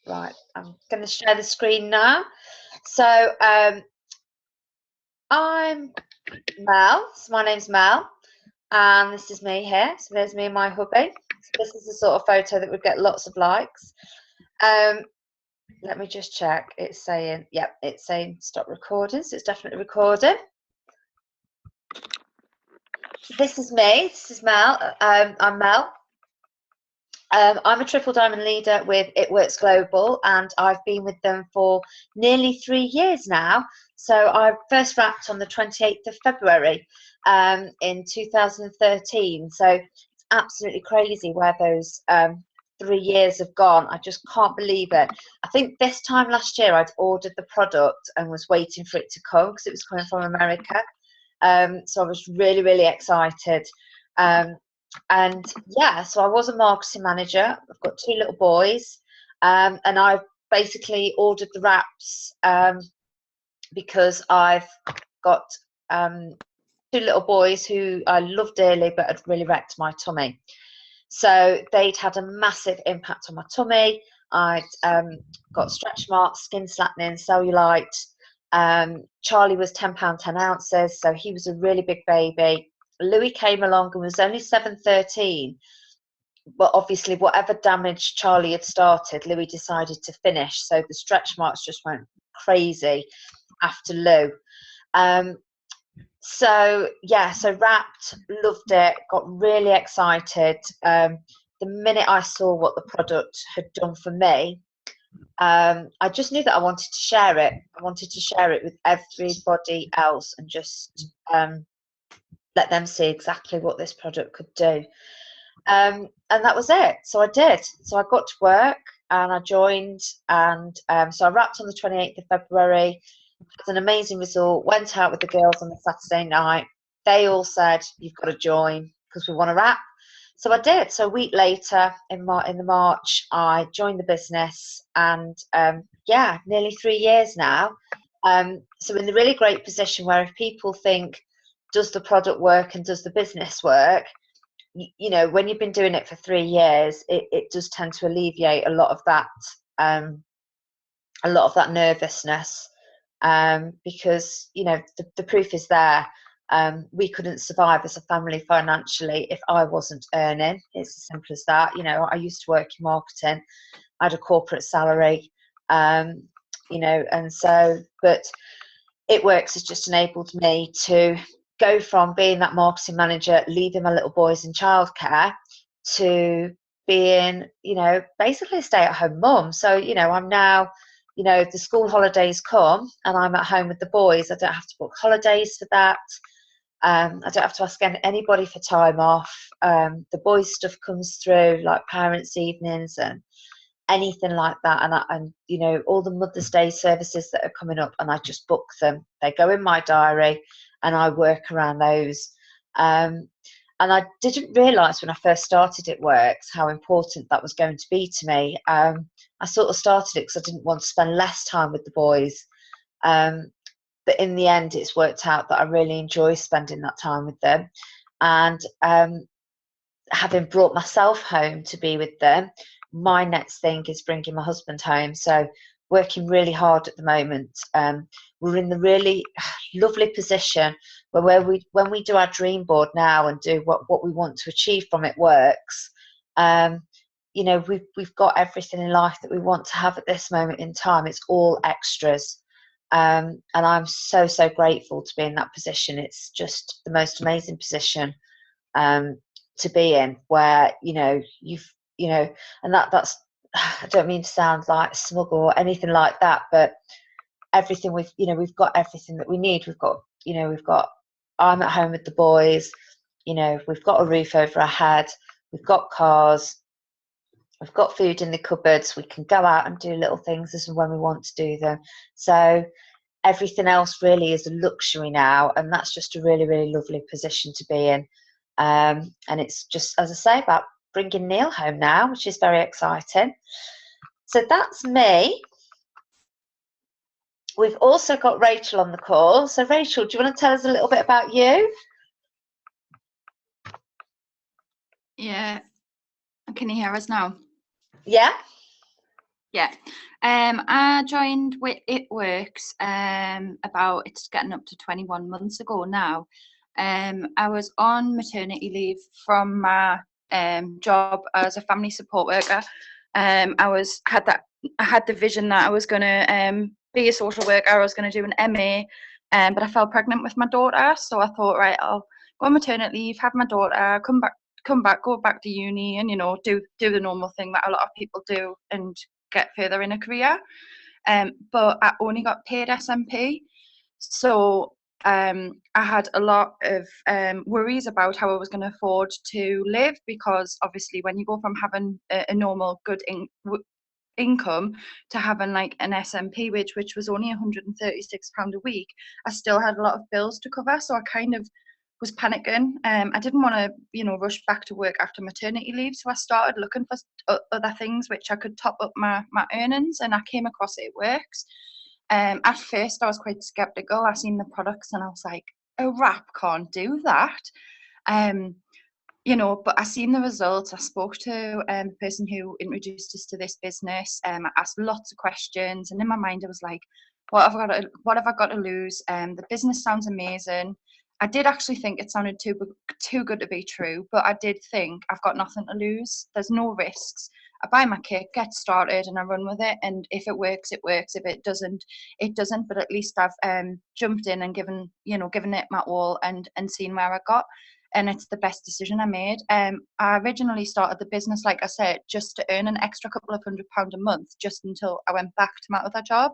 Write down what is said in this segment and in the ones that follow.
Right, I'm going to share the screen now. So I'm Mel. So my name's Mel, and this is me here. So there's me and my hubby. So this is the sort of photo that would get lots of likes. Let me just check. It's saying, yep, it's saying stop recording. So it's definitely recording. So this is me. This is Mel. I'm Mel. I'm a Triple Diamond leader with It Works Global, and I've been with them for nearly 3 years now. So I first wrapped on the 28th of February in 2013. So it's absolutely crazy where those 3 years have gone. I just can't believe it. I think this time last year I'd ordered the product and was waiting for it to come because it was coming from America. So I was really, really excited. And yeah, so I was a marketing manager. I've got 2 little boys, and I've basically ordered the wraps because I've got 2 little boys who I love dearly, but had really wrecked my tummy. So they'd had a massive impact on my tummy. I'd got stretch marks, skin slackening, cellulite. Charlie was £10 10 ounces, so he was a really big baby. Louis came along and was only 7.13, but obviously whatever damage Charlie had started, Louis decided to finish, so the stretch marks just went crazy after Lou. So yeah, so wrapped, loved it, got really excited. The minute I saw what the product had done for me, I just knew that I wanted to share it. I wanted to share it with everybody else and just let them see exactly what this product could do. And that was it. So I did. So I got to work and I joined, and so I wrapped on the 28th of February. Had an amazing result. Went out with the girls on the Saturday night. They all said, "You've got to join because we want to wrap." So I did. So a week later, in the March, I joined the business, and yeah, nearly 3 years now. So in the really great position where if people think, does the product work and does the business work? You know, when you've been doing it for 3 years, it does tend to alleviate a lot of that nervousness, because you know the proof is there. We couldn't survive as a family financially if I wasn't earning. It's as simple as that. You know, I used to work in marketing. I had a corporate salary, you know, and so, but It Works has just enabled me to go from being that marketing manager, leaving my little boys in childcare, to being, you know, basically a stay-at-home mum. So, you know, I'm now, you know, the school holidays come and I'm at home with the boys. I don't have to book holidays for that. I don't have to ask anybody for time off. The boys' stuff comes through, like parents' evenings and anything like that, and you know, all the Mother's Day services that are coming up, and I just book them. They go in my diary and I work around those. And I didn't realise when I first started It Works how important that was going to be to me. I sort of started it because I didn't want to spend less time with the boys, but in the end it's worked out that I really enjoy spending that time with them. And having brought myself home to be with them, my next thing is bringing my husband home. So working really hard at the moment. We're in the really lovely position where when we do our dream board now and do what we want to achieve from It Works, you know, we've got everything in life that we want to have at this moment in time. It's all extras. And I'm so grateful to be in that position. It's just the most amazing position to be in, where you know you know, and that's I don't mean to sound like smug or anything like that, but everything we've got everything that we need. We've got I'm at home with the boys, you know, we've got a roof over our head, we've got cars, we've got food in the cupboards, we can go out and do little things as and when we want to do them. So everything else really is a luxury now, and that's just a really lovely position to be in. And it's just, as I say, about bringing Neil home now, which is very exciting. So that's me. We've also got Rachel on the call. So Rachel, do you want to tell us a little bit about you? Yeah. Can you hear us now? Yeah. Yeah. I joined with It Works it's getting up to 21 months ago now. I was on maternity leave from my job as a family support worker. I had the vision that I was going to be a social worker. I was going to do an MA, but I fell pregnant with my daughter. So I thought, right, I'll go on maternity leave, have my daughter, come back, go back to uni, and do the normal thing that a lot of people do and get further in a career. But I only got paid SMP, so I had a lot of worries about how I was going to afford to live, because obviously when you go from having a normal good income to having like an SMP which was only £136 a week, I still had a lot of bills to cover. So I kind of was panicking. I didn't want to, rush back to work after maternity leave. So I started looking for other things which I could top up my earnings, and I came across It Works. At first, I was quite skeptical. I seen the products and I was like, a wrap can't do that. But I seen the results. I spoke to the person who introduced us to this business. I asked lots of questions, and in my mind, I was like, what have I got to lose? The business sounds amazing. I did actually think it sounded too good to be true, but I did think I've got nothing to lose. There's no risks. I buy my kit, get started, and I run with it. And if it works, it works. If it doesn't, it doesn't. But at least I've jumped in and given it my all and seen where I got. And it's the best decision I made. I originally started the business, like I said, just to earn an extra couple of £100 a month, just until I went back to my other job.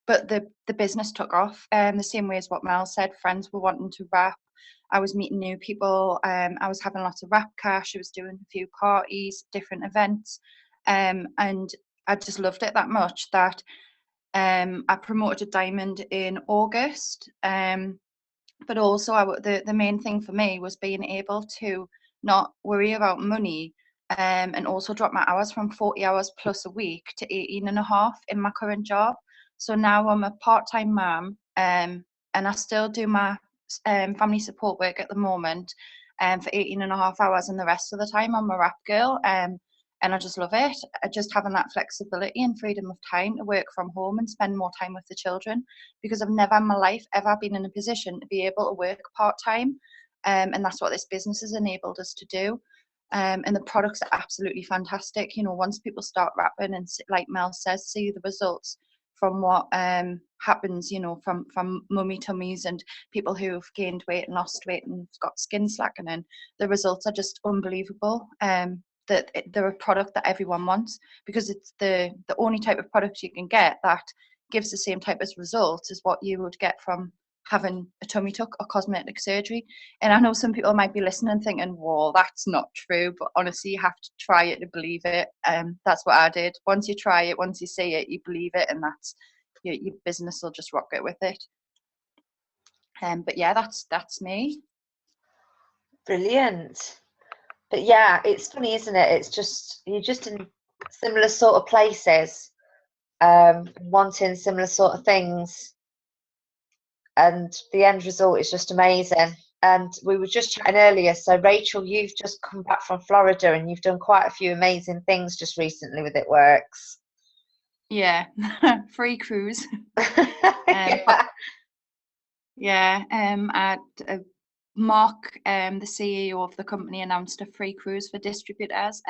But the business took off the same way as what Mel said. Friends were wanting to wrap. I was meeting new people. I was having lots of wrap cash. I was doing a few parties, different events. And I just loved it that much that I promoted a diamond in August. But also the main thing for me was being able to not worry about money, and also drop my hours from 40 hours plus a week to 18 and a half in my current job. So now I'm a part-time mum, and I still do my family support work at the moment, for 18 and a half hours, and the rest of the time I'm a wrap girl. And I just love it. Just having that flexibility and freedom of time to work from home and spend more time with the children, because I've never in my life ever been in a position to be able to work part-time. And that's what this business has enabled us to do. And the products are absolutely fantastic. Once people start wrapping and, like Mel says, see the results from what happens, from mummy tummies and people who've gained weight and lost weight and got skin slackening, the results are just unbelievable. That they're a product that everyone wants, because it's the only type of product you can get that gives the same type of results as what you would get from having a tummy tuck or cosmetic surgery. And I know some people might be listening and thinking, whoa, that's not true. But honestly, you have to try it to believe it. That's what I did. Once you try it, once you see it, you believe it, and that's your business will just rocket with it. But yeah, that's me. Brilliant. But yeah, it's funny, isn't it? It's just you're just in similar sort of places, wanting similar sort of things, and the end result is just amazing. And we were just chatting earlier. So Rachel, you've just come back from Florida, and you've done quite a few amazing things just recently with It Works. Yeah, free cruise. Mark, the CEO of the company, announced a free cruise for distributors.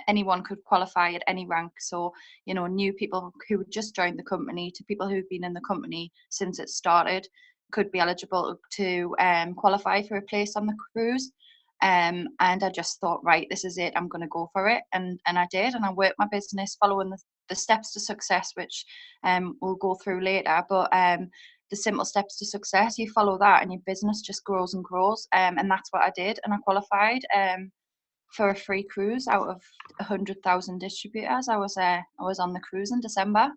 Anyone could qualify at any rank. So, new people who had just joined the company to people who've been in the company since it started could be eligible to qualify for a place on the cruise. And I just thought, right, this is it. I'm going to go for it. And I did. And I worked my business following the steps to success, which we'll go through later. But the simple steps to success, you follow that and your business just grows and grows. And that's what I did. And I qualified for a free cruise out of 100,000 distributors. I was on the cruise in December.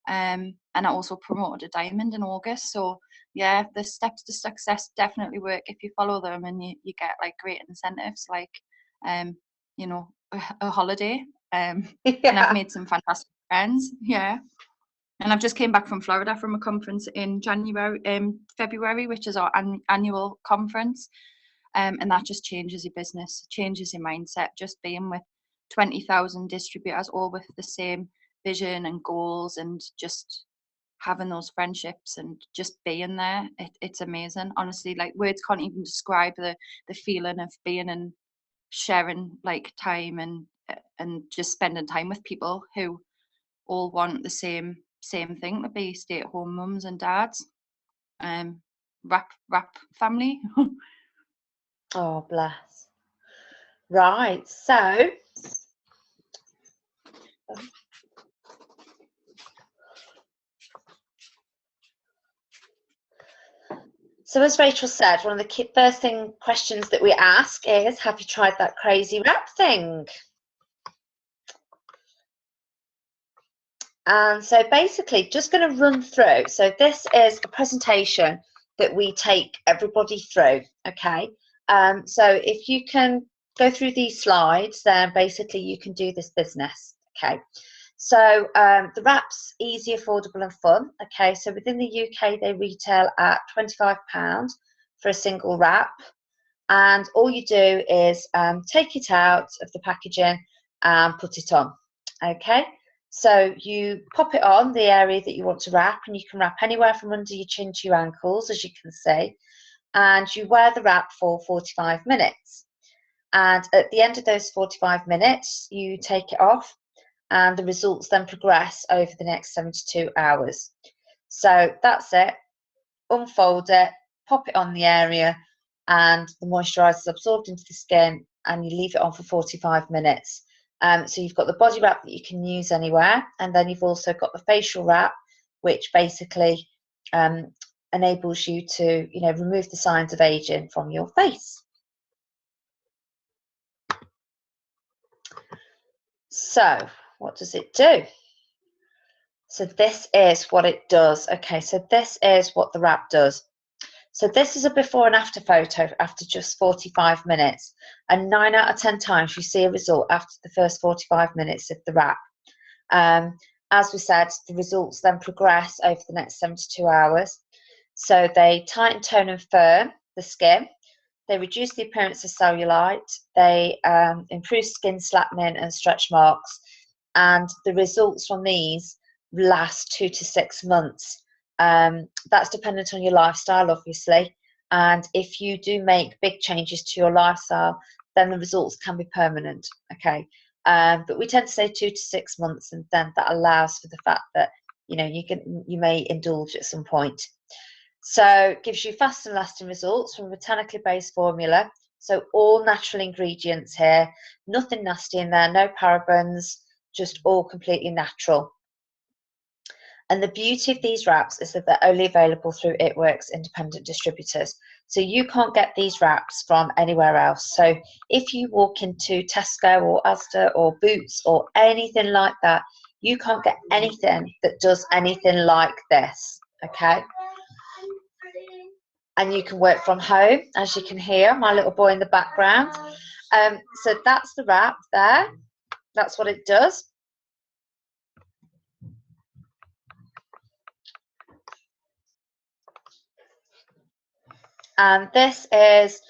And I also promoted a diamond in August. So yeah, the steps to success definitely work if you follow them, and you get like great incentives, like a holiday. And I've made some fantastic friends. Yeah. And I've just came back from Florida from a conference in February, which is our annual conference. And that just changes your business, changes your mindset, just being with 20,000 distributors, all with the same vision and goals, and just having those friendships and just being there. It's amazing, honestly. Like, words can't even describe the feeling of being and sharing like time and just spending time with people who all want the same thing, to be stay-at-home mums and dads. Wrap family. Oh, bless. Right, so as Rachel said, one of the first questions that we ask is, have you tried that crazy wrap thing? And so basically, just going to run through. So this is a presentation that we take everybody through, okay? So if you can go through these slides, then basically you can do this business, okay? So the wraps, easy, affordable and fun, okay? So within the UK, they retail at £25 for a single wrap. And all you do is take it out of the packaging and put it on, okay? So you pop it on the area that you want to wrap, and you can wrap anywhere from under your chin to your ankles, as you can see. And you wear the wrap for 45 minutes. And at the end of those 45 minutes, you take it off, and the results then progress over the next 72 hours. So that's it. Unfold it, pop it on the area, and the moisturiser is absorbed into the skin, and you leave it on for 45 minutes. So you've got the body wrap that you can use anywhere, and then you've also got the facial wrap, which basically enables you to, remove the signs of aging from your face. So what does it do? So this is what it does. Okay, so this is what the wrap does. So this is a before and after photo after just 45 minutes. And 9 out of 10 times you see a result after the first 45 minutes of the wrap. As we said, the results then progress over the next 72 hours. So they tighten, tone and firm the skin. They reduce the appearance of cellulite. They improve skin slackening and stretch marks. And the results from these last 2 to 6 months. That's dependent on your lifestyle, obviously, and if you do make big changes to your lifestyle, then the results can be permanent, okay? But we tend to say 2 to 6 months, and then that allows for the fact that you may indulge at some point. So it gives you fast and lasting results from a botanically based formula, so all natural ingredients here, nothing nasty in there, no parabens, just all completely natural. And the beauty of these wraps is that they're only available through It Works independent distributors. So you can't get these wraps from anywhere else. So if you walk into Tesco or Asda or Boots or anything like that, you can't get anything that does anything like this, okay? And you can work from home, as you can hear, my little boy in the background. So that's the wrap there. That's what it does. And this is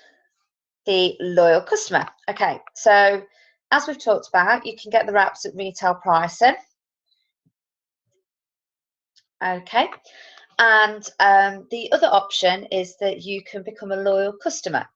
the loyal customer. Okay, so as we've talked about, you can get the wraps at retail pricing. Okay, and the other option is that you can become a loyal customer.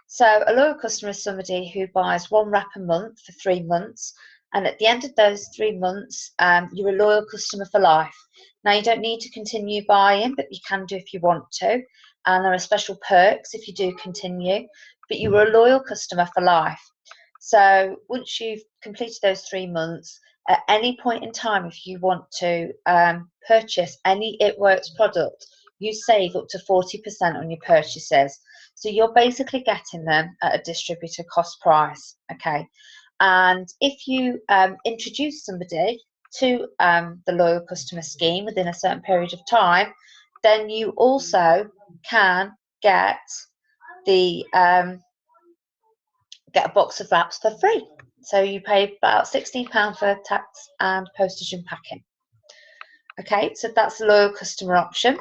So a loyal customer is somebody who buys one wrap a month for 3 months, and at the end of those 3 months, you're a loyal customer for life. Now, you don't need to continue buying, but you can do if you want to, and there are special perks if you do continue, but you are a loyal customer for life. So once you've completed those 3 months, at any point in time, if you want to purchase any It Works product, you save up to 40% on your purchases. So you're basically getting them at a distributor cost price, okay? And if you introduce somebody to the loyal customer scheme within a certain period of time, then you also can get the get a box of wraps for free. So you pay about £16 for tax and postage and packing. Okay, so that's the loyal customer option.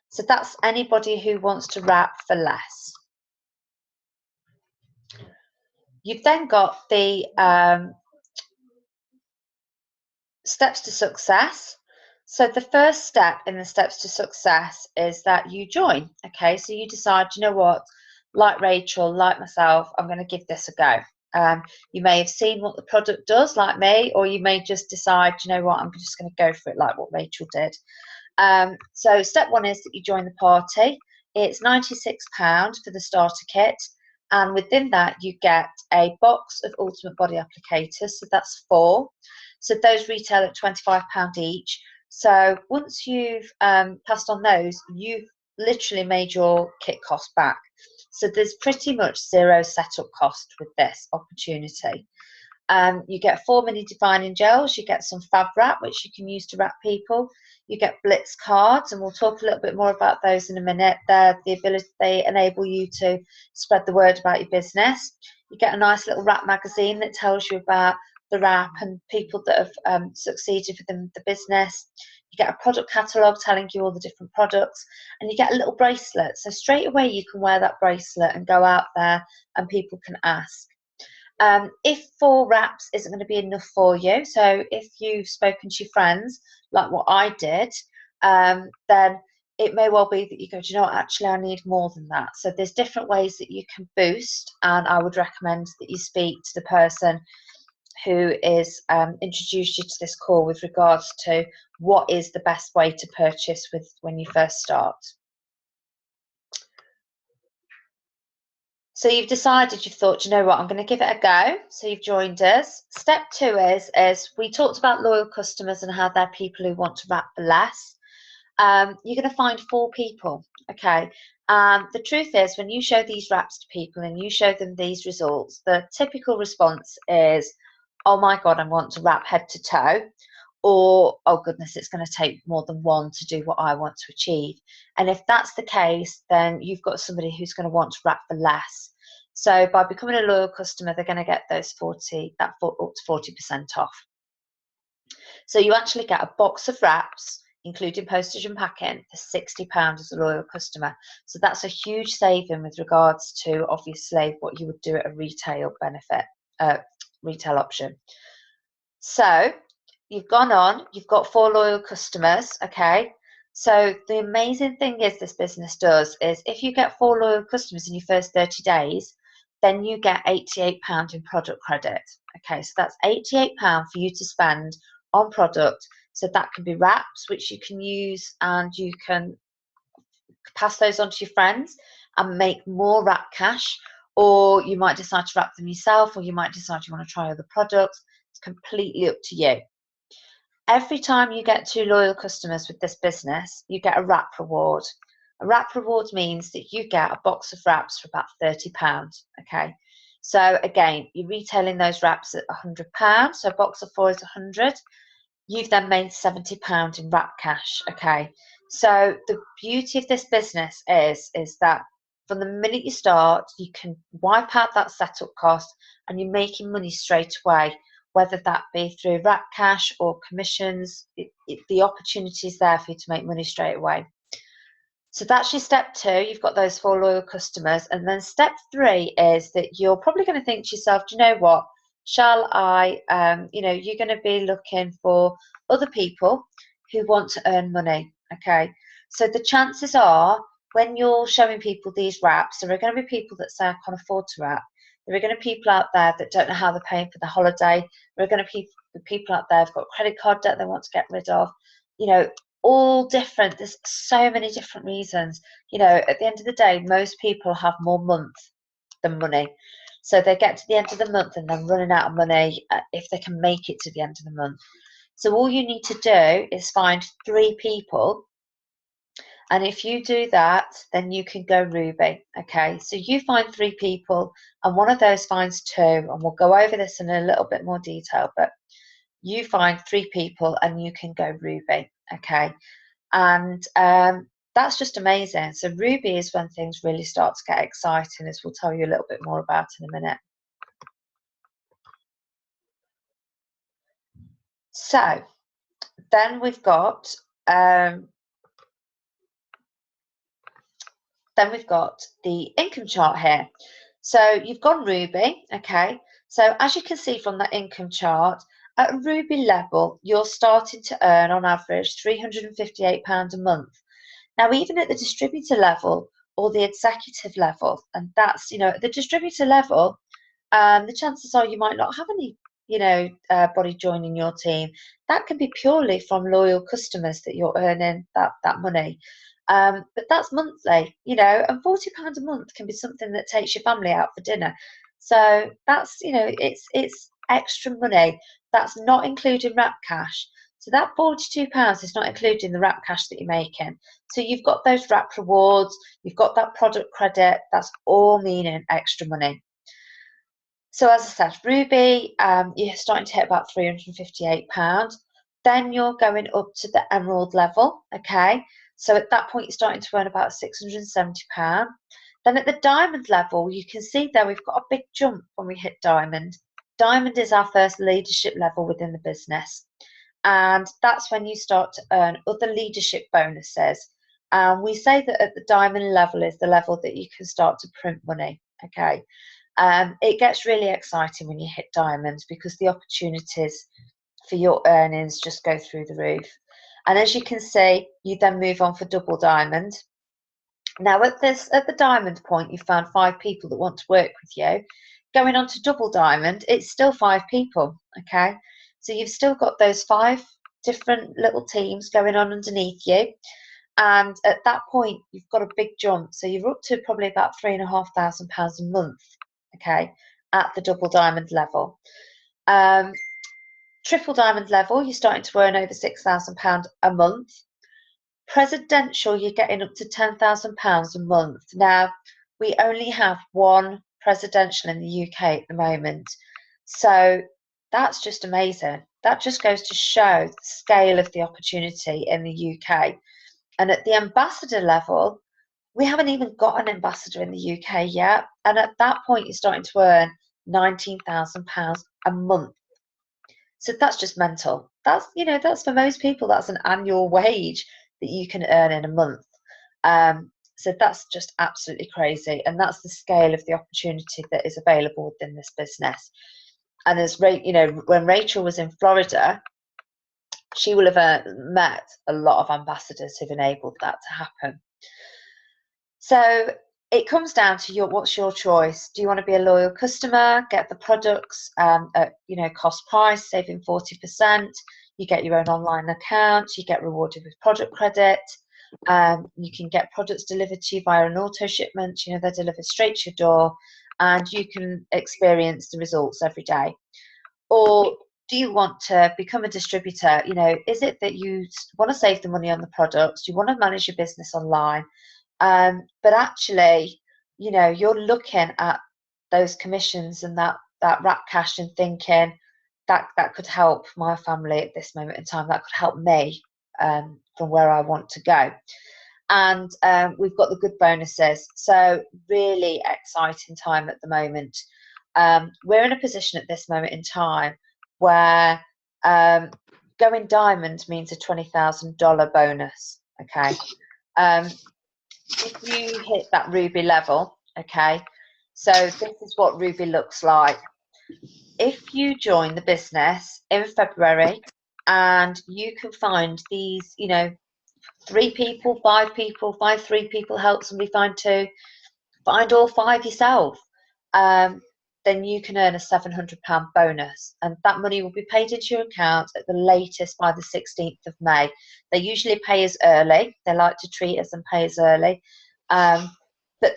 So that's anybody who wants to wrap for less. You've then got the steps to success. So the first step in the steps to success is that you join. Okay, so you decide, you know what, like Rachel, like myself, I'm going to give this a go. You may have seen what the product does, like me, or you may just decide, you know what, I'm just going to go for it, like what Rachel did. So step one is that you join the party. It's £96 for the starter kit, and within that you get a box of Ultimate Body Applicators, so that's 4. So those retail at £25 each. So once you've passed on those, you've literally made your kit cost back. So there's pretty much zero setup cost with this opportunity. You get 4 mini defining gels, you get some fab wrap, which you can use to wrap people. You get Blitz cards, and we'll talk a little bit more about those in a minute. They enable you to spread the word about your business. You get a nice little wrap magazine that tells you about the wrap and people that have succeeded within the business. You get a product catalogue telling you all the different products, and you get a little bracelet. So straight away you can wear that bracelet and go out there and people can ask. If 4 wraps isn't going to be enough for you, so if you've spoken to your friends, like what I did, then it may well be that you go, do you know what, actually I need more than that. So there's different ways that you can boost, and I would recommend that you speak to the person who is introduced you to this call with regards to what is the best way to purchase with when you first start. So you've decided, you've thought, you know what, I'm going to give it a go. So you've joined us. Step 2 is we talked about loyal customers and how they're people who want to wrap for less. You're going to find 4 people, okay? The truth is, when you show these wraps to people and you show them these results, the typical response is, oh my God, I want to wrap head to toe. Or, oh goodness, it's going to take more than one to do what I want to achieve. And if that's the case, then you've got somebody who's going to want to wrap for less. So by becoming a loyal customer, they're going to get those up to 40% off. So you actually get a box of wraps, including postage and packing, for £60 as a loyal customer. So that's a huge saving with regards to obviously what you would do at a retail retail option. So you've gone on, you've got 4 loyal customers, okay? So the amazing thing is this business does is if you get 4 loyal customers in your first 30 days, then you get £88 in product credit. Okay, so that's £88 for you to spend on product. So that can be wraps, which you can use and you can pass those on to your friends and make more wrap cash, or you might decide to wrap them yourself, or you might decide you want to try other products. It's completely up to you. Every time you get 2 loyal customers with this business, you get a wrap reward. A wrap reward means that you get a box of wraps for about £30, okay? So again, you're retailing those wraps at £100, so a box of 4 is 100. You've then made £70 in wrap cash, okay? So the beauty of this business is that from the minute you start, you can wipe out that setup cost and you're making money straight away, whether that be through wrap cash or commissions. The opportunity is there for you to make money straight away. So that's your step 2. You've got those 4 loyal customers. And then step 3 is that you're probably going to think to yourself, do you know what? Shall I, you're going to be looking for other people who want to earn money, okay? So the chances are when you're showing people these wraps, there are going to be people that say, I can't afford to wrap. There are going to be people out there that don't know how they're paying for the holiday. There are going to be people out there who've got credit card debt they want to get rid of. All different. There's so many different reasons. At the end of the day, most people have more month than money. So they get to the end of the month and they're running out of money if they can make it to the end of the month. So all you need to do is find 3 people. And if you do that, then you can go Ruby. Okay, so you find 3 people and one of those finds 2. And we'll go over this in a little bit more detail, but you find 3 people and you can go Ruby. Okay, and that's just amazing. So Ruby is when things really start to get exciting, as we'll tell you a little bit more about in a minute. So then we've got the income chart here. So you've gone Ruby, okay. So as you can see from that income chart, at a Ruby level, you're starting to earn on average £358 a month. Now, even at the distributor level or the executive level, and that's, at the distributor level, the chances are you might not have any, body joining your team. That can be purely from loyal customers that you're earning that money. But that's monthly, and £40 a month can be something that takes your family out for dinner. So that's, it's extra money. That's not including wrap cash. So that £42 is not including the wrap cash that you're making. So you've got those wrap rewards, you've got that product credit, that's all meaning extra money. So as I said, Ruby, you're starting to hit about £358. Then you're going up to the Emerald level, okay? So at that point, you're starting to earn about £670. Then at the Diamond level, you can see there we've got a big jump when we hit Diamond. Diamond is our first leadership level within the business. And that's when you start to earn other leadership bonuses. We say that at the Diamond level is the level that you can start to print money, okay? It gets really exciting when you hit diamonds because the opportunities for your earnings just go through the roof. And as you can see, you then move on for double diamond. Now at the diamond point, you found 5 people that want to work with you. Going on to double diamond, it's still 5 people, okay? So you've still got those 5 different little teams going on underneath you. And at that point, you've got a big jump. So you're up to probably about £3,500 a month, okay, at the double diamond level. Triple diamond level, you're starting to earn over £6,000 a month. Presidential, you're getting up to £10,000 a month. Now, we only have one presidential in the UK at the moment. So that's just amazing. That just goes to show the scale of the opportunity in the UK. And at the ambassador level, we haven't even got an ambassador in the UK yet. And at that point, you're starting to earn £19,000 a month. So that's just mental. That's for most people, that's an annual wage that you can earn in a month. So that's just absolutely crazy. And that's the scale of the opportunity that is available within this business. And as when Rachel was in Florida, she will have met a lot of ambassadors who've enabled that to happen. So it comes down to what's your choice. Do you want to be a loyal customer, get the products at cost price, saving 40%? You get your own online account, you get rewarded with product credit. You can get products delivered to you via an auto shipment. They're delivered straight to your door, and you can experience the results every day. Or do you want to become a distributor? Is it that you want to save the money on the products? Do you want to manage your business online? But actually, you're looking at those commissions and that wrap cash and thinking that could help my family at this moment in time. That could help me from where I want to go. And we've got the good bonuses. So really exciting time at the moment. We're in a position at this moment in time where going diamond means a $20,000 bonus. Okay. If you hit that Ruby level, okay, so this is what Ruby looks like. If you join the business in February and you can find these, 3 people, 5 people, 3 people, help somebody find 2, find all 5 yourself, then you can earn a £700 bonus, and that money will be paid into your account at the latest by the 16th of May. They usually pay us early. They like to treat us and pay us early. But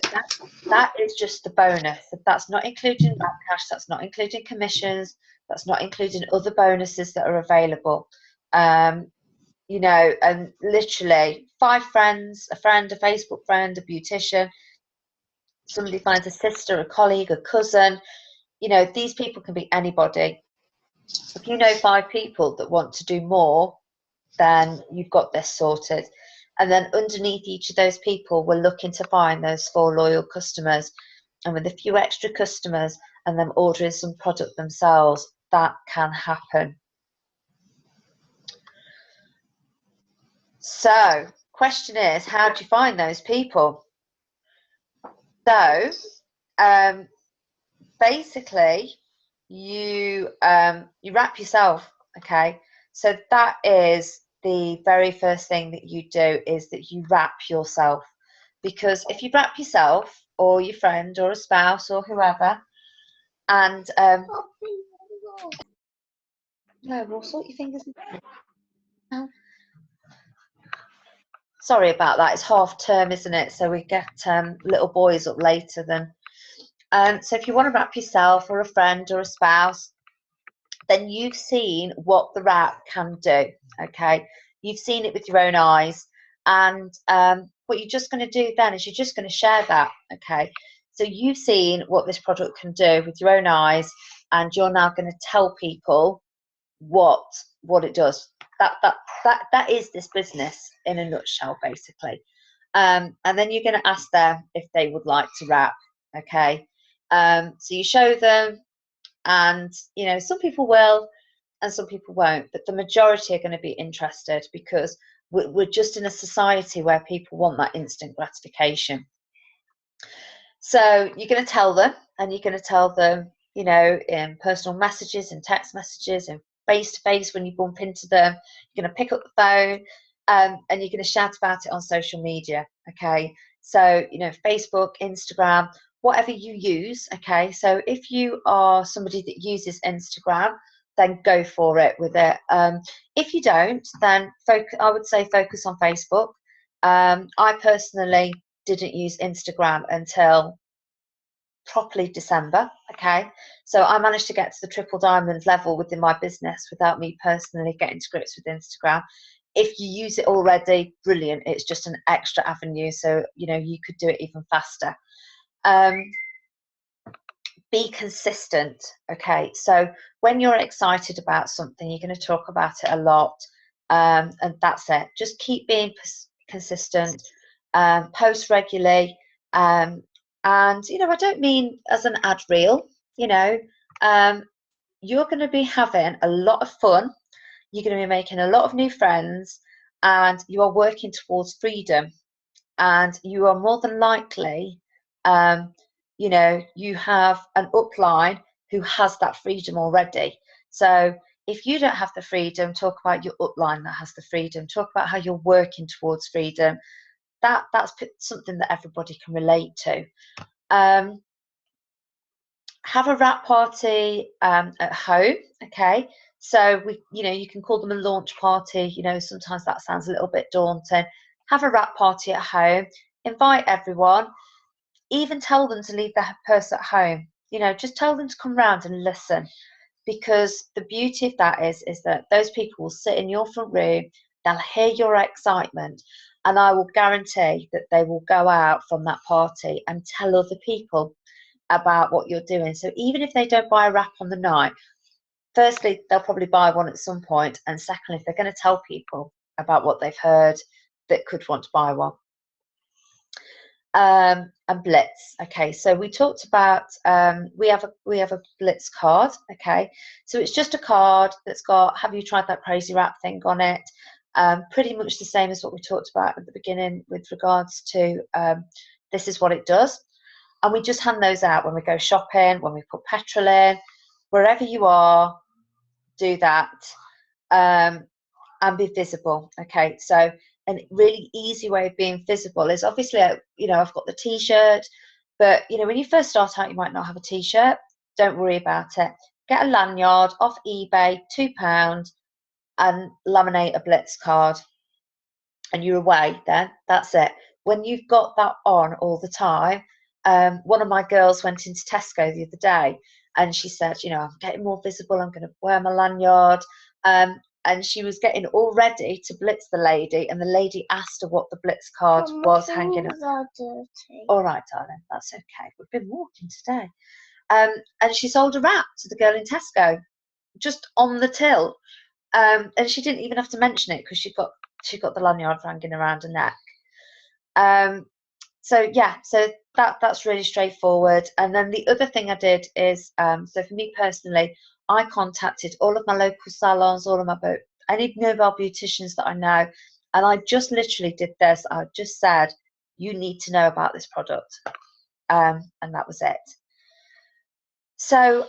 that is just the bonus. That's not including that cash. That's not including commissions. That's not including other bonuses that are available. And literally 5 friends, a friend, a Facebook friend, a beautician, somebody finds a sister, a colleague, a cousin. These people can be anybody. If you know 5 people that want to do more, then you've got this sorted. And then underneath each of those people, we're looking to find those 4 loyal customers. And with a few extra customers and them ordering some product themselves, that can happen. So, question is, how do you find those people? So, basically you wrap yourself. Okay, so that is the very first thing that you do, is that you wrap yourself, because if you wrap yourself or your friend or a spouse or whoever, and no, we'll sort your fingers. Sorry about that. It's half term, isn't it? So we get little boys up later than. So if you want to wrap yourself or a friend or a spouse, then you've seen what the wrap can do. Okay, you've seen it with your own eyes, and what you're just going to do then is you're just going to share that. Okay, so you've seen what this product can do with your own eyes, and you're now going to tell people what it does. That is this business in a nutshell, basically. And then you're going to ask them if they would like to wrap. Okay, so you show them, and you know, some people will and some people won't, but the majority are going to be interested, because we're just in a society where people want that instant gratification. So you're going to tell them, and you're going to tell them, you know, in personal messages, in text messages, in face to face when you bump into them. You're going to pick up the phone, and you're going to shout about it on social media. Okay, so you know, Facebook, Instagram, whatever you use. Okay, so if you are somebody that uses Instagram, then go for it with it. If you don't, then I would say focus on Facebook. I personally didn't use Instagram until properly December. Okay, so I managed to get to the triple diamond level within my business without me personally getting to grips with Instagram. If you use it already, brilliant. It's just an extra avenue, so you know, you could do it even faster. Be consistent. Okay, so when you're excited about something, you're going to talk about it a lot, and that's it. Just keep being consistent, post regularly, and you know, I don't mean as an ad reel. You know, you're going to be having a lot of fun. You're going to be making a lot of new friends, and you are working towards freedom, and you are more than likely, you know, you have an upline who has that freedom already. So if you don't have the freedom, talk about your upline that has the freedom. Talk about how you're working towards freedom. That's something that everybody can relate to. Have a wrap party at home. Okay, so you know, you can call them a launch party. You know, sometimes that sounds a little bit daunting. Have a wrap party at home. Invite everyone. Even tell them to leave their purse at home. You know, just tell them to come round and listen, because the beauty of that is that those people will sit in your front room, they'll hear your excitement, and I will guarantee that they will go out from that party and tell other people about what you're doing. So even if they don't buy a wrap on the night, firstly, they'll probably buy one at some point, and secondly, they're going to tell people about what they've heard that could want to buy one. And Blitz. Okay, so we talked about we have a Blitz card. Okay, so it's just a card that's got "Have you tried that crazy wrap" thing on it. Pretty much the same as what we talked about at the beginning with regards to this is what it does. And we just hand those out when we go shopping, when we put petrol in, wherever you are, do that, and be visible. Okay, so a really easy way of being visible is obviously, you know, I've got the t-shirt, but you know, when you first start out, you might not have a t-shirt. Don't worry about it. Get a lanyard off eBay, £2, and laminate a Blitz card, and you're away then. That's it. When you've got that on all the time, one of my girls went into Tesco the other day, and she said, you know, I'm getting more visible, I'm going to wear my lanyard. And she was getting all ready to blitz the lady, and the lady asked her what the Blitz card was hanging up. All right, darling, that's okay. We've been walking today. And she sold a wrap to the girl in Tesco, just on the till. And she didn't even have to mention it, because she got the lanyard hanging around her neck. So yeah, so that's really straightforward. And then the other thing I did is, so for me personally, I contacted all of my local salons, all of my any mobile beauticians that I know, and I just literally did this. I just said, you need to know about this product, and that was it. So,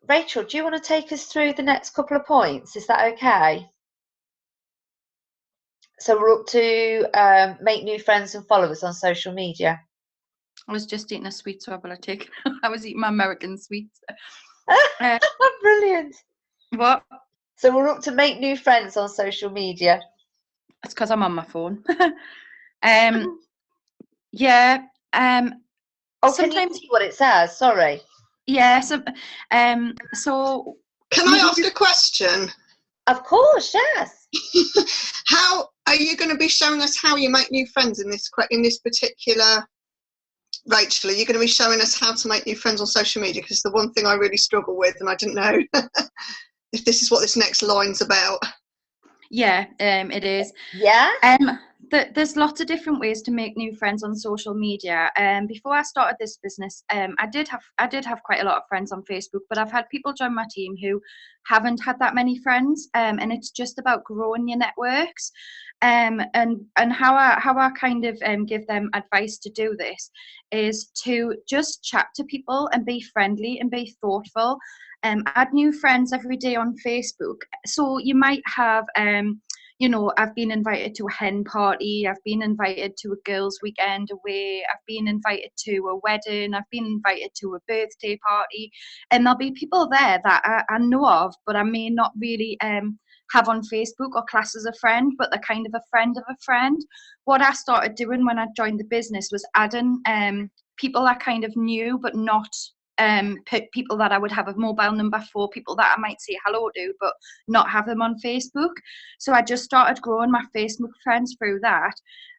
Rachel, do you want to take us through the next couple of points? Is that okay? So we're up to make new friends and followers on social media. I was just eating a sweet, so I better take. I was eating my American sweets. Brilliant. What? So we're up to make new friends on social media. It's because I'm on my phone. Yeah. Oh, Sometimes, can you see what it says? Sorry. yeah. So Can I ask a question? Of course, yes. How are you going to be showing us how you make new friends in this particular? Rachel, are you going to be showing us how to make new friends on social media? Because it's the one thing I really struggle with, and I didn't know if this is what this next line's about. Yeah, it is. Yeah. There's lots of different ways to make new friends on social media. Before I started this business, I did have quite a lot of friends on Facebook, but I've had people join my team who haven't had that many friends, and it's just about growing your networks. And how I kind of give them advice to do this is to just chat to people and be friendly and be thoughtful. Add new friends every day on Facebook. So you might have I've been invited to a hen party, I've been invited to a girls' weekend away, I've been invited to a wedding, I've been invited to a birthday party, and there'll be people there that I know of, but I may not really have on Facebook or class as a friend, but they're kind of a friend of a friend. What I started doing when I joined the business was adding people I kind of knew, but not people that I would have a mobile number for, people that I might say hello to, but not have them on Facebook. So I just started growing my Facebook friends through that.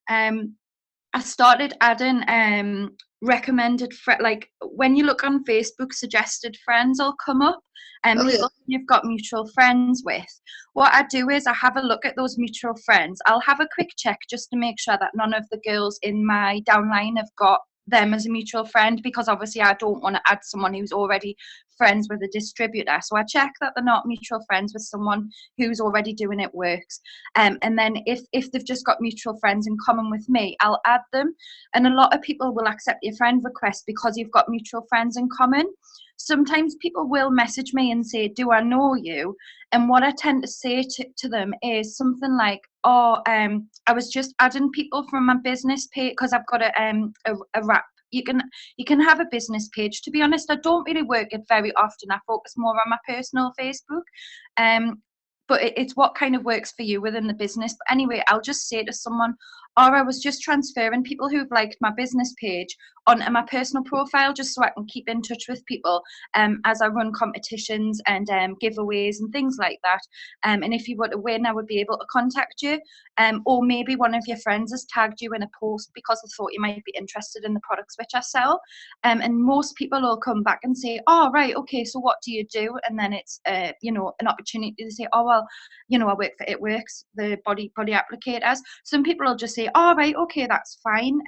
I started adding recommended like when you look on Facebook, suggested friends will come up, and people you've got mutual friends with. What I do is I have a look at those mutual friends. I'll have a quick check just to make sure that none of the girls in my downline have got them as a mutual friend, because obviously I don't want to add someone who's already friends with a distributor. So I check that they're not mutual friends with someone who's already doing it works. And then if they've just got mutual friends in common with me, I'll add them. And a lot of people will accept your friend request because you've got mutual friends in common. Sometimes people will message me and say, do I know you? And what I tend to say to them is something like, I was just adding people from my business page because I've got a wrap. You can have a business page. To be honest, I don't really work it very often. I focus more on my personal Facebook. But it's what kind of works for you within the business. But anyway, I'll just say to someone, or I was just transferring people who've liked my business page onto my personal profile just so I can keep in touch with people as I run competitions and giveaways and things like that. And if you were to win, I would be able to contact you. Or maybe one of your friends has tagged you in a post because they thought you might be interested in the products which I sell. And most people will come back and say, oh, right, okay, so what do you do? And then it's, an opportunity to say, oh, well, I work for It Works, the body applicators. Some people will just say, oh, right, okay, that's fine.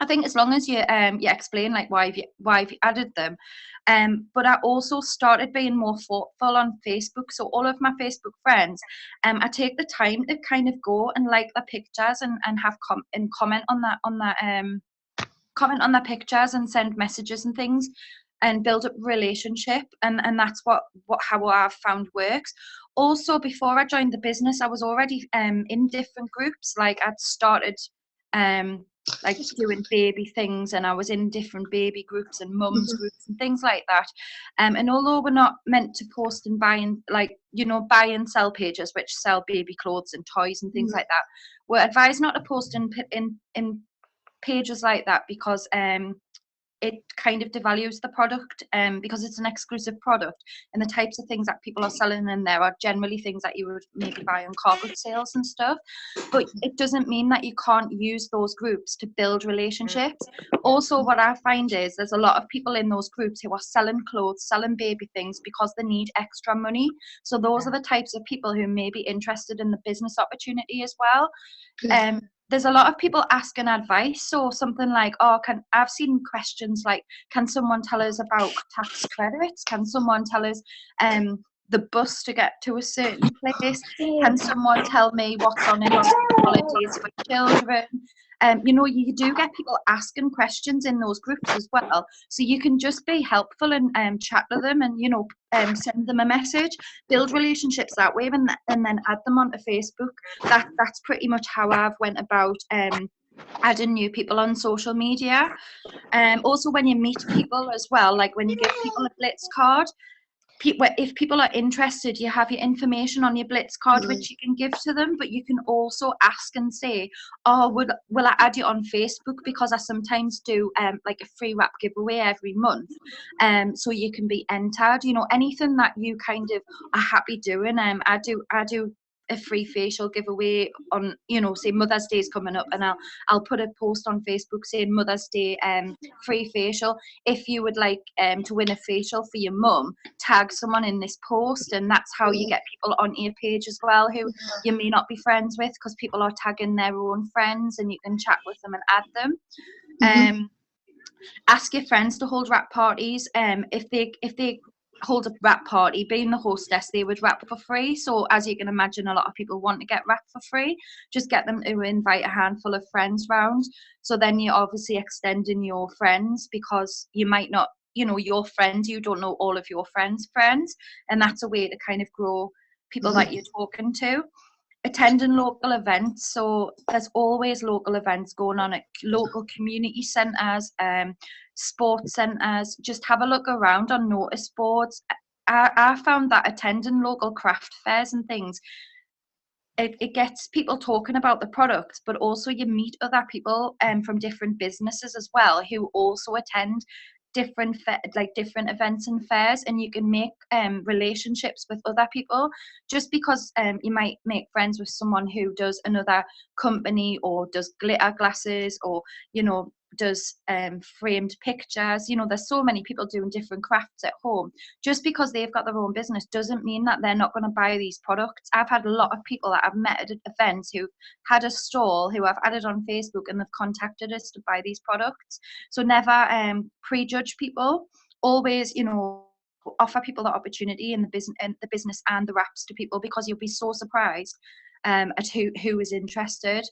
I think as long as you explain like why have you added them. But I also started being more thoughtful on Facebook. So all of my Facebook friends, I take the time to kind of go and like the pictures and have comment on their pictures and send messages and things and build up relationship, and that's how I've found works. Also, before I joined the business, I was already in different groups. Like I'd started like doing baby things, and I was in different baby groups and mums groups and things like that. And although we're not meant to post and buy and sell pages which sell baby clothes and toys and things like that, we're advised not to post in pages like that because it kind of devalues the product because it's an exclusive product, and the types of things that people are selling in there are generally things that you would maybe buy on corporate sales and stuff. But it doesn't mean that you can't use those groups to build relationships. Also, what I find is there's a lot of people in those groups who are selling clothes, selling baby things because they need extra money. So those are the types of people who may be interested in the business opportunity as well. There's a lot of people asking advice. So something like, I've seen questions like, can someone tell us about tax credits? Can someone tell us the bus to get to a certain place? Can someone tell me what's on in holidays for children? you know, you do get people asking questions in those groups as well, so you can just be helpful and chat to them, and you know, send them a message, build relationships that way, and then add them onto Facebook. That's pretty much how I've went about adding new people on social media. Also, when you meet people as well, like when you give people a Blitz card, if people are interested, you have your information on your Blitz card, which you can give to them, but you can also ask and say, oh, will I add you on Facebook, because I sometimes do like a free wrap giveaway every month, so you can be entered, you know, anything that you kind of are happy doing. I do a free facial giveaway on, you know, say Mother's Day is coming up, and I'll put a post on Facebook saying Mother's Day free facial. If you would like to win a facial for your mum, tag someone in this post, and that's how you get people on your page as well who you may not be friends with, because people are tagging their own friends, and you can chat with them and add them. Ask your friends to hold wrap parties. If they hold a wrap party, being the hostess, they would wrap for free. So as you can imagine, a lot of people want to get wrapped for free. Just get them to invite a handful of friends round. So then you're obviously extending your friends, because you might not, you know, your friends, you don't know all of your friends' friends, and that's a way to kind of grow people that you're talking to. Attending local events, so there's always local events going on at local community centres, sports centres. Just have a look around on notice boards. I found that attending local craft fairs and things, it gets people talking about the products, but also you meet other people from different businesses as well who also attend different events and fairs, and you can make relationships with other people, just because you might make friends with someone who does another company, or does glitter glasses, or you know, does framed pictures. You know, there's so many people doing different crafts at home. Just because they've got their own business doesn't mean that they're not going to buy these products. I've had a lot of people that I've met at events who've had a stall, who I've added on Facebook, and they've contacted us to buy these products. So never prejudge people. Always, you know, offer people the opportunity in the business and the wraps to people, because you'll be so surprised at who is interested.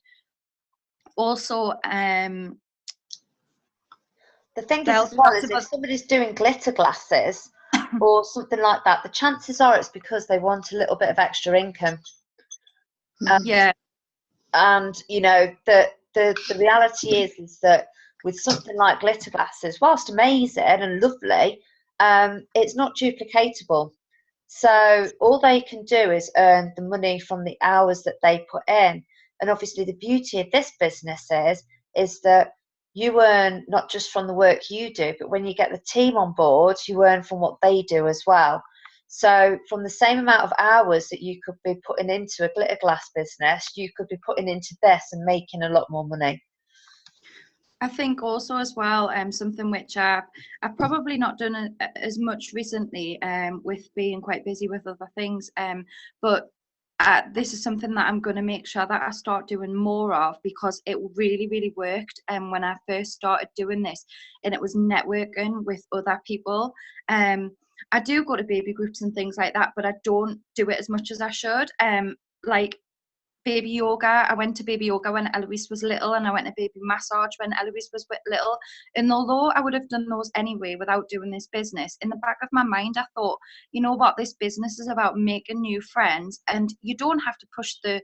Also, the thing is as well is if somebody's doing glitter glasses or something like that, the chances are it's because they want a little bit of extra income. Yeah. And you know, the reality is that with something like glitter glasses, whilst amazing and lovely, it's not duplicatable. So all they can do is earn the money from the hours that they put in. And obviously the beauty of this business is that you earn not just from the work you do, but when you get the team on board, you earn from what they do as well. So from the same amount of hours that you could be putting into a glitter glass business, you could be putting into this and making a lot more money. I think also as well, something which I've probably not done as much recently, with being quite busy with other things, but this is something that I'm going to make sure that I start doing more of, because it really, really worked when I first started doing this, and it was networking with other people. I do go to baby groups and things like that, but I don't do it as much as I should. Like baby yoga, I went to baby yoga when Eloise was little, and I went to baby massage when Eloise was little. And although I would have done those anyway without doing this business, in the back of my mind I thought, you know what, this business is about making new friends, and you don't have to push the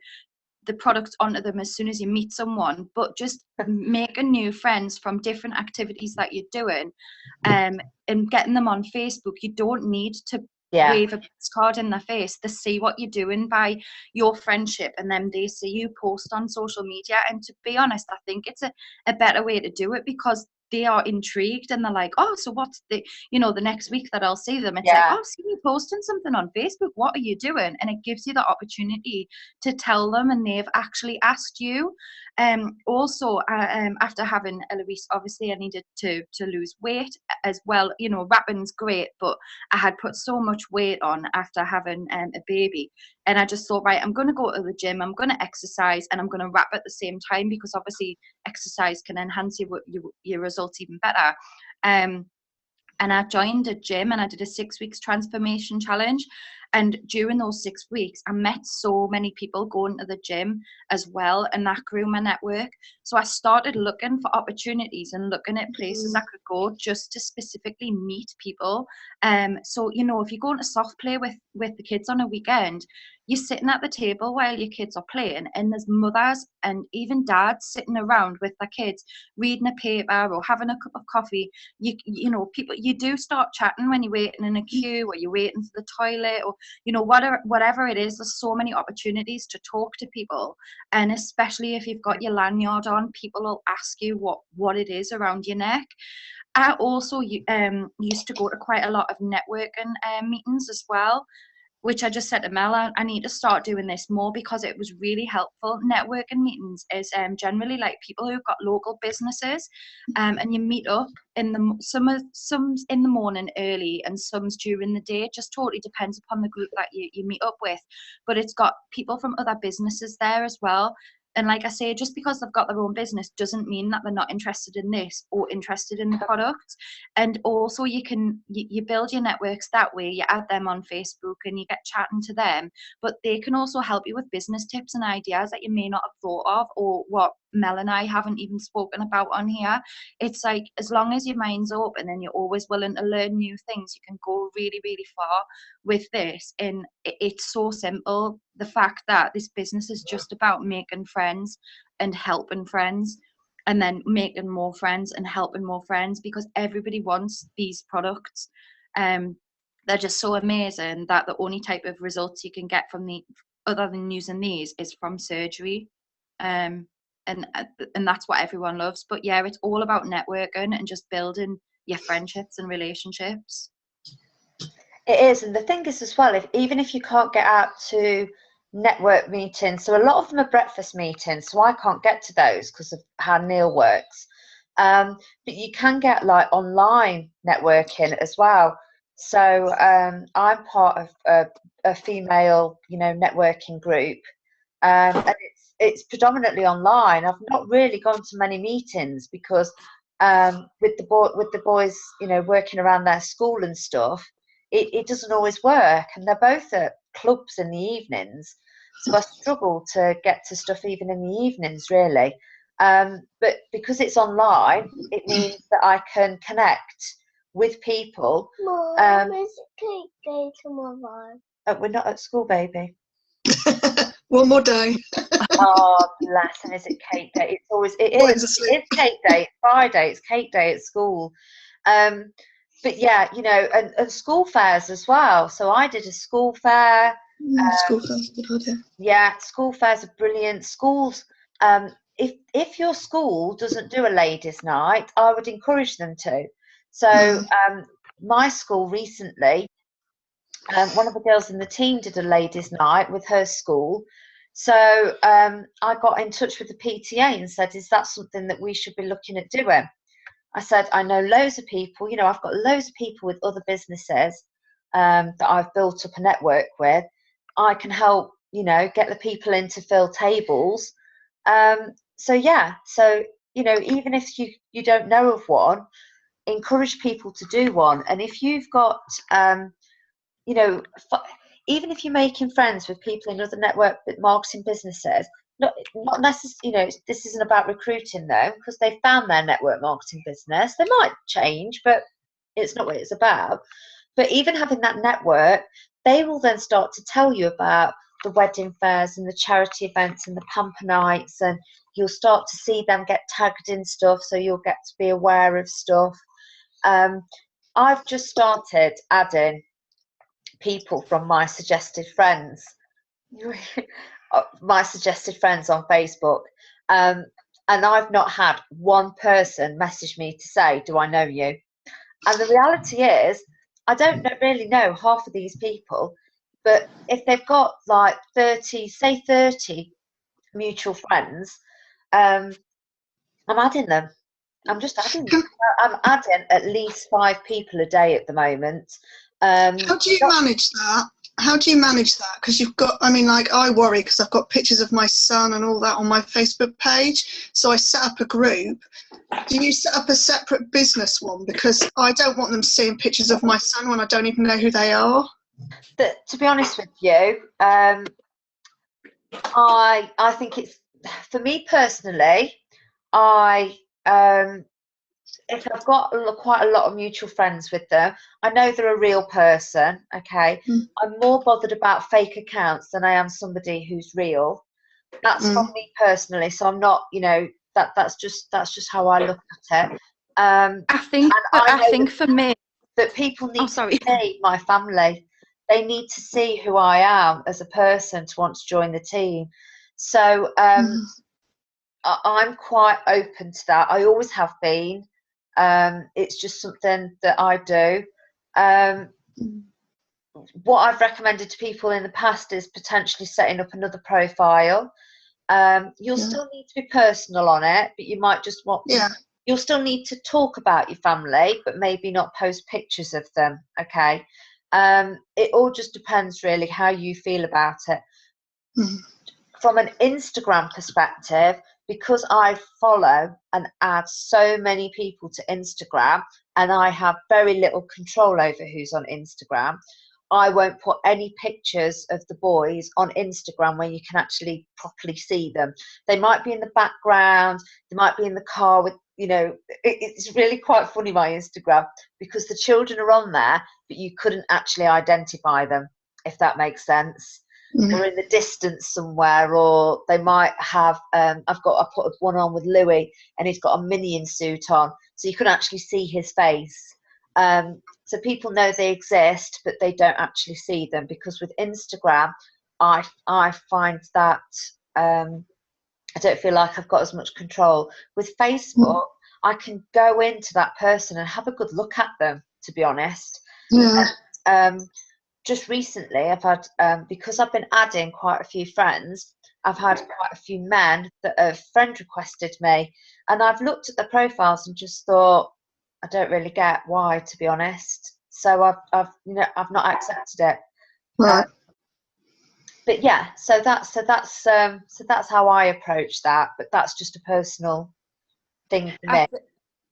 product onto them as soon as you meet someone, but just making new friends from different activities that you're doing, and getting them on Facebook. You don't need to wave a card in their face. They see what you're doing by your friendship, and then they see you post on social media. And to be honest, I think it's a better way to do it, because they are intrigued and they're like, oh, so what's the next week that I'll see them, it's like, oh, see you posting something on Facebook, what are you doing? And it gives you the opportunity to tell them, and they've actually asked you. Also, after having Eloise, obviously I needed to lose weight as well. You know, wrapping's great, but I had put so much weight on after having a baby, and I just thought, right, I'm going to go to the gym, I'm going to exercise, and I'm going to wrap at the same time, because obviously exercise can enhance your results even better. and I joined a gym and I did a 6 weeks transformation challenge. And during those 6 weeks, I met so many people going to the gym as well, and that grew my network. So I started looking for opportunities and looking at places I could go just to specifically meet people. So, you know, if you're going to soft play with the kids on a weekend, you're sitting at the table while your kids are playing, and there's mothers and even dads sitting around with their kids reading a paper or having a cup of coffee. You know, people, you do start chatting when you're waiting in a queue or you're waiting for the toilet, or you know, whatever it is. There's so many opportunities to talk to people, and especially if you've got your lanyard on, people will ask you what it is around your neck. I also used to go to quite a lot of networking meetings as well, which I just said to Mel, I need to start doing this more because it was really helpful. Networking meetings is generally like people who've got local businesses, and you meet up in some's in the morning early and some's during the day. It just totally depends upon the group that you meet up with. But it's got people from other businesses there as well. And like I say, just because they've got their own business doesn't mean that they're not interested in this or interested in the product. And also you build your networks that way. You add them on Facebook and you get chatting to them, but they can also help you with business tips and ideas that you may not have thought of, or what Mel and I haven't even spoken about on here. It's like, as long as your mind's open and you're always willing to learn new things, you can go really, really far with this. And it's so simple. The fact that this business is just about making friends and helping friends, and then making more friends and helping more friends, because everybody wants these products. They're just so amazing that the only type of results you can get from the other than using these is from surgery. And that's what everyone loves. But yeah, it's all about networking and just building your friendships and relationships. It is, and the thing is as well, even if you can't get out to network meetings, so a lot of them are breakfast meetings, so I can't get to those because of how Neil works. But you can get like online networking as well. So I'm part of a female, networking group, and it's predominantly online. I've not really gone to many meetings because with the boys, working around their school and stuff, it doesn't always work, and they're both at clubs in the evenings, so I struggle to get to stuff even in the evenings, really. But because it's online, it means that I can connect with people. Mom, is it cake day tomorrow? We're not at school, baby. One more day. Oh, bless him. Is it cake day? It is cake day. It's Friday. It's cake day at school. But yeah, and school fairs as well. So I did a school fair. School fairs, good idea. Yeah, school fairs are brilliant. Schools, if your school doesn't do a ladies' night, I would encourage them to. So my school recently, one of the girls in the team did a ladies' night with her school. So I got in touch with the PTA and said, is that something that we should be looking at doing? I said, I know loads of people, I've got loads of people with other businesses that I've built up a network with. I can help, get the people in to fill tables. So even if you don't know of one, encourage people to do one. And if you've got, even if you're making friends with people in other network marketing businesses, not necessarily, this isn't about recruiting though, because they found their network marketing business. They might change, but it's not what it's about. But even having that network, they will then start to tell you about the wedding fairs and the charity events and the pamper nights, and you'll start to see them get tagged in stuff, so you'll get to be aware of stuff. I've just started adding people from my suggested friends on Facebook, and I've not had one person message me to say, do I know you? And the reality is, I don't really know half of these people, but if they've got like 30 mutual friends, I'm adding them. I'm just adding them. I'm adding at least 5 people a day at the moment. How do you manage that? how do you manage that? Because you've got, I mean, like, I worry because I've got pictures of my son and all that on my Facebook page. So I set up a group. Do you set up a separate business one? Because I don't want them seeing pictures of my son when I don't even know who they are. To be honest with you, I think it's, for me personally, if I've got quite a lot of mutual friends with them, I know they're a real person, okay? I'm more bothered about fake accounts than I am somebody who's real. That's from me personally, so I'm not, you know, that's just how I look at it. I think for me that people need to see my family. They need to see who I am as a person to want to join the team. So I'm quite open to that. I always have been. It's just something that I do. What I've recommended to people in the past is potentially setting up another profile. You'll still need to be personal on it, but you might just want. You'll still need to talk about your family, but maybe not post pictures of them. Okay. It all just depends really how you feel about it. From an Instagram perspective, because I follow and add so many people to Instagram and I have very little control over who's on Instagram, I won't put any pictures of the boys on Instagram where you can actually properly see them. They might be in the background, they might be in the car with, you know, it's really quite funny, my Instagram, because the children are on there, but you couldn't actually identify them, if that makes sense. They're in the distance somewhere, or they might have, I put one on with Louis and he's got a Minion suit on, so you can actually see his face. So people know they exist, but they don't actually see them, because with Instagram, I find that I don't feel like I've got as much control. With Facebook, I can go into that person and have a good look at them, to be honest. Just recently, I've had, because I've been adding quite a few friends, I've had quite a few men that have friend requested me, and I've looked at the profiles and just thought, I don't really get why, to be honest. So I've not accepted it. Right. But yeah, so that's how I approach that. But that's just a personal thing for me.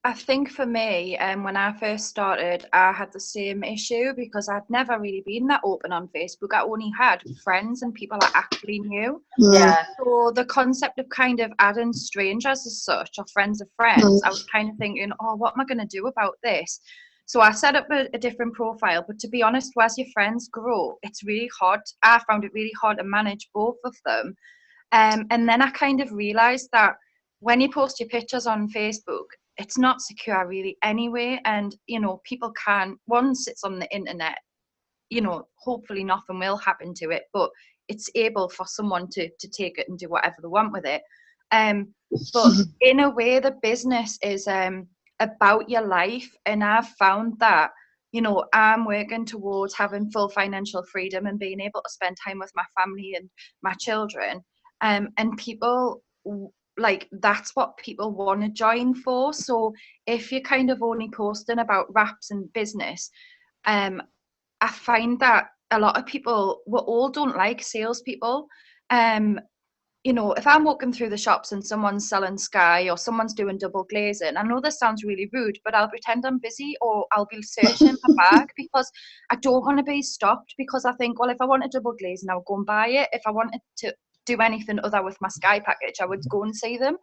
I think for me, when I first started, I had the same issue because I'd never really been that open on Facebook. I only had friends and people I actually knew. Yeah. So the concept of kind of adding strangers as such, or friends of friends, I was kind of thinking, oh, what am I going to do about this? So I set up a different profile. But to be honest, as your friends grow, it's really hard. I found it really hard to manage both of them. And then I kind of realised that when you post your pictures on Facebook, it's not secure really anyway, and you know, people can, once it's on the internet, you know, hopefully nothing will happen to it, but it's able for someone to take it and do whatever they want with it. But in a way, the business is about your life, and I've found that, you know, I'm working towards having full financial freedom and being able to spend time with my family and my children, and people, like, that's what people want to join for. So if you're kind of only posting about wraps and business, I find that a lot of people, we all don't like salespeople. You know, if I'm walking through the shops and someone's selling Sky or someone's doing double glazing, I know this sounds really rude, but I'll pretend I'm busy, or I'll be searching my bag because I don't want to be stopped, because I think, well, if I wanted double glazing, I would go and buy it. If I wanted to do anything other with my Sky package, I would go and see them.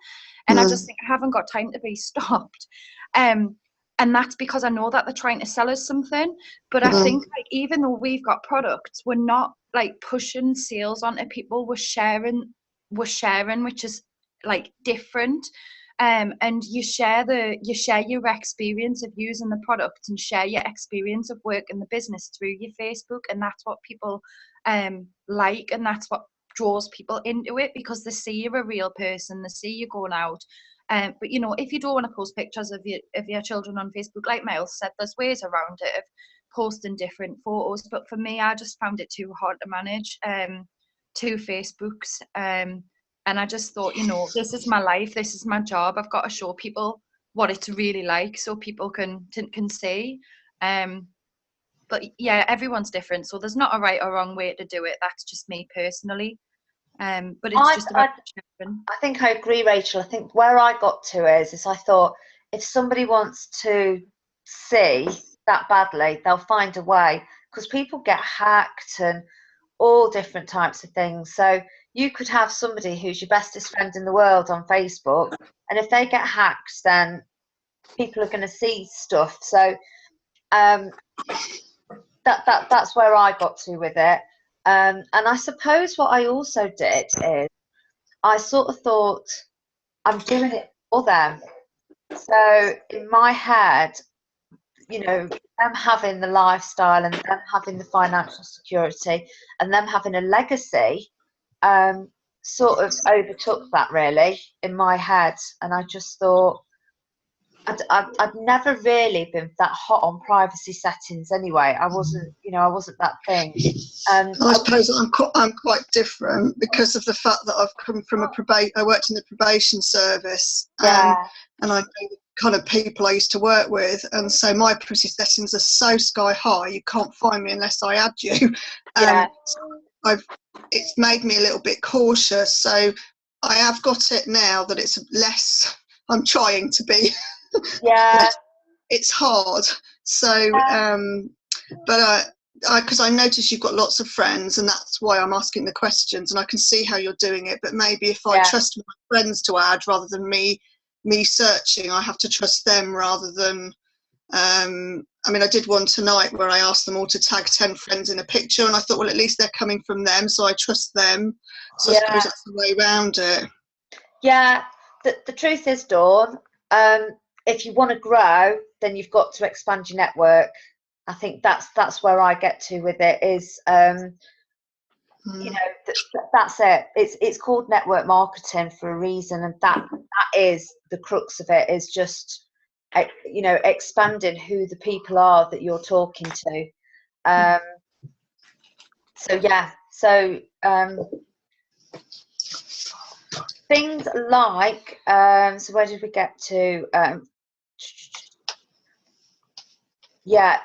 And I just think I haven't got time to be stopped. And that's because I know that they're trying to sell us something. But I think, like, even though we've got products, we're not like pushing sales onto people. We're sharing, which is like different. And you share your experience of using the product, and share your experience of working the business through your Facebook, and that's what people like, and that's what draws people into it, because they see you're a real person, they see you going out. But you know, if you don't want to post pictures of your children on Facebook, like Miles said, there's ways around it of posting different photos. But for me, I just found it too hard to manage two Facebooks, and I just thought, you know, this is my life, this is my job, I've got to show people what it's really like so people can see. But yeah, everyone's different, so there's not a right or wrong way to do it. That's just me personally. But it's just about sharing. I think I agree, Rachel. I think where I got to is I thought if somebody wants to see that badly, they'll find a way, because people get hacked and all different types of things. So you could have somebody who's your bestest friend in the world on Facebook, and if they get hacked, then people are going to see stuff. So that's where I got to with it. And I suppose what I also did is I sort of thought, I'm doing it for them. So in my head, you know, them having the lifestyle and them having the financial security and them having a legacy sort of overtook that really in my head. And I just thought, I'd never really been that hot on privacy settings anyway. I wasn't, you know, I wasn't that thing. I suppose I'm quite different because of the fact that I've come from I worked in the probation service, and I know the kind of people I used to work with, and so my privacy settings are so sky high. You can't find me unless I add you. It's made me a little bit cautious. So I have got it now that it's less. I'm trying to be. It's hard. So, but because I notice you've got lots of friends, and that's why I'm asking the questions, and I can see how you're doing it. But maybe if I trust my friends to add rather than me searching, I have to trust them rather than. I mean, I did one tonight where I asked them all to tag 10 friends in a picture, and I thought, well, at least they're coming from them, so I trust them. So I suppose that's the way around it. Yeah, the truth is, Dawn, if you want to grow, then you've got to expand your network. I think that's where I get to with it is, you know, that's it. It's called network marketing for a reason, and that is the crux of it, is just, you know, expanding who the people are that you're talking to. So things like, so where did we get to?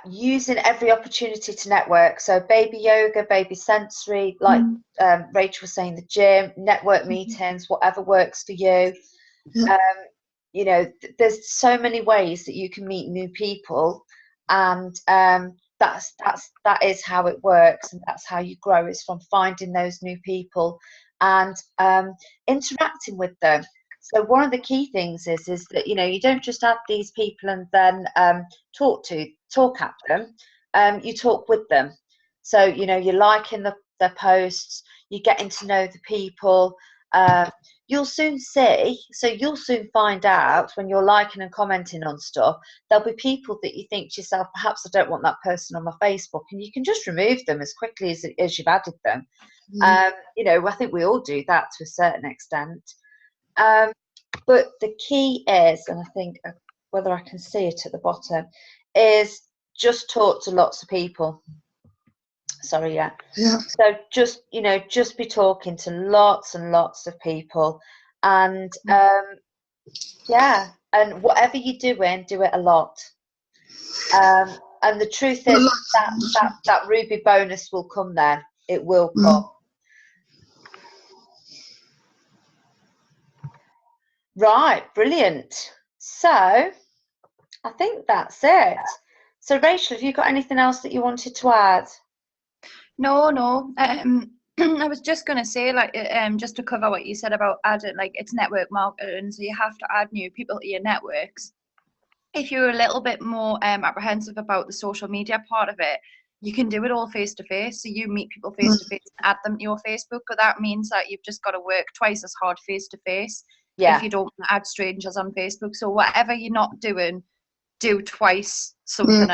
Using every opportunity to network. So baby yoga, baby sensory, like Rachel was saying, the gym, network meetings, whatever works for you. You know, there's so many ways that you can meet new people, and that is how it works, and that's how you grow, is from finding those new people and interacting with them. So one of the key things is that, you know, you don't just add these people and then talk at them. You talk with them. So, you know, you're liking their posts, you're getting to know the people. You'll soon find out when you're liking and commenting on stuff, there'll be people that you think to yourself, perhaps I don't want that person on my Facebook, and you can just remove them as quickly as you've added them. You know, I think we all do that to a certain extent. But the key is, and I think whether I can see it at the bottom, is just talk to lots of people. Sorry, So just, you know, just be talking to lots and lots of people, and and whatever you're doing, do it a lot. And the truth is that Ruby bonus will come then. It will come. Right, brilliant. So I think that's it. So Rachel, have you got anything else that you wanted to add? No. I was just going to say, like, just to cover what you said about adding, like, it's network marketing, so you have to add new people to your networks. If you're a little bit more apprehensive about the social media part of it, you can do it all face to face. So you meet people face to face and add them to your Facebook, but that means that you've just got to work twice as hard face to face if you don't want to add strangers on Facebook. So whatever you're not doing, do twice something,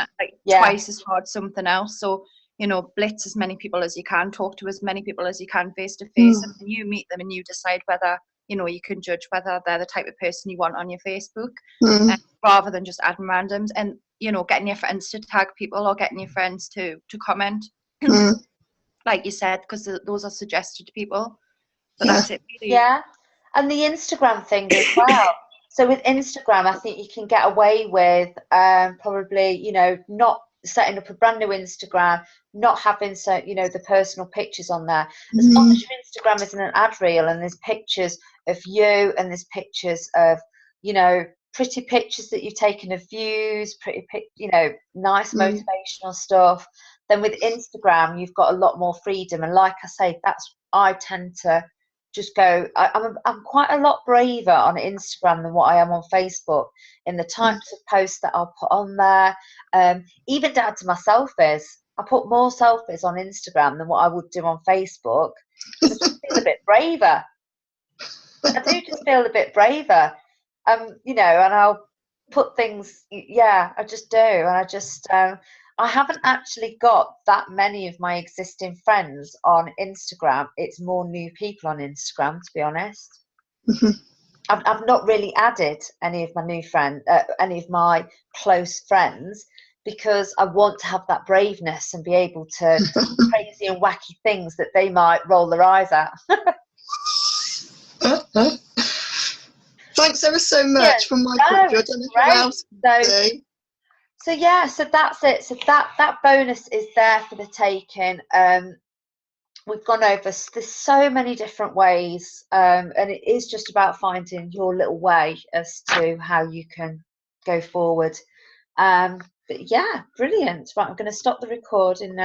twice as hard something else. So, you know, blitz as many people as you can, talk to as many people as you can face to face, and you meet them and you decide whether, you know, you can judge whether they're the type of person you want on your Facebook, rather than just adding randoms, and, you know, getting your friends to tag people or getting your friends to comment, like you said, because those are suggested to people. But that's it, really. Yeah, and the Instagram thing as well. So with Instagram, I think you can get away with probably, you know, not setting up a brand new Instagram, not having the personal pictures on there. As long as your Instagram isn't an ad reel and there's pictures of you and there's pictures of, pretty pictures that you've taken of views, nice motivational stuff, then with Instagram you've got a lot more freedom. And like I say, I tend to just go, I'm quite a lot braver on Instagram than what I am on Facebook in the types of posts that I'll put on there. Even down to my selfies. I put more selfies on Instagram than what I would do on Facebook. I just feel a bit braver. I do just feel a bit braver. And I'll put things, I just do. And I haven't actually got that many of my existing friends on Instagram. It's more new people on Instagram, to be honest. I've not really added any of my new friends, any of my close friends, because I want to have that braveness and be able to do crazy and wacky things that they might roll their eyes at. Thanks ever so much from my point of view. I don't know who else So that's it. So that bonus is there for the taking. We've gone over, there's so many different ways, and it is just about finding your little way as to how you can go forward. But yeah, brilliant. Right, I'm going to stop the recording now.